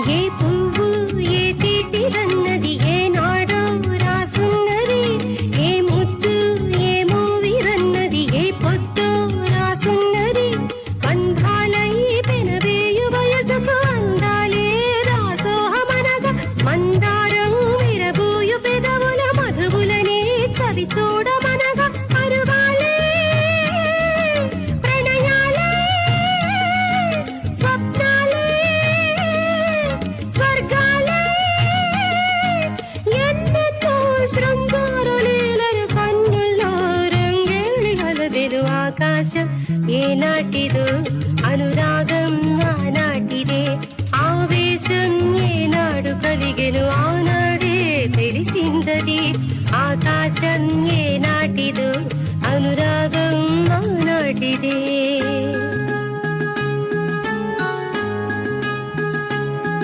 ఏ పువ్వు ఏ తీటిదన్నది ఏ నాడో రాసున్నది ఏ ముద్దు ఏ మూవిరన్నది ఏ పొద్దు రాసున్నది బంధాలై పెనవేయు వయసుకు అందాలే రాసోహమనగా మందారం విరబూయు పెదవుల మధువులనే చవి చూడమనగా అరువాలే ప్రణయాలే స్వప్నాలే స్వర్గాలే ఎన్నెన్నో శృంగార లీలలు కన్నుల్లో రంగేళి అలదెను ఆకాశం ఏనాటిదో అనురాగం ఆనాటిదే ఆవేశం ఏనాడు కలిగెను ఆనాడే తెలిసిందది ఆకాశం ఏనాటిదో అనురాగం ఆనాటిదే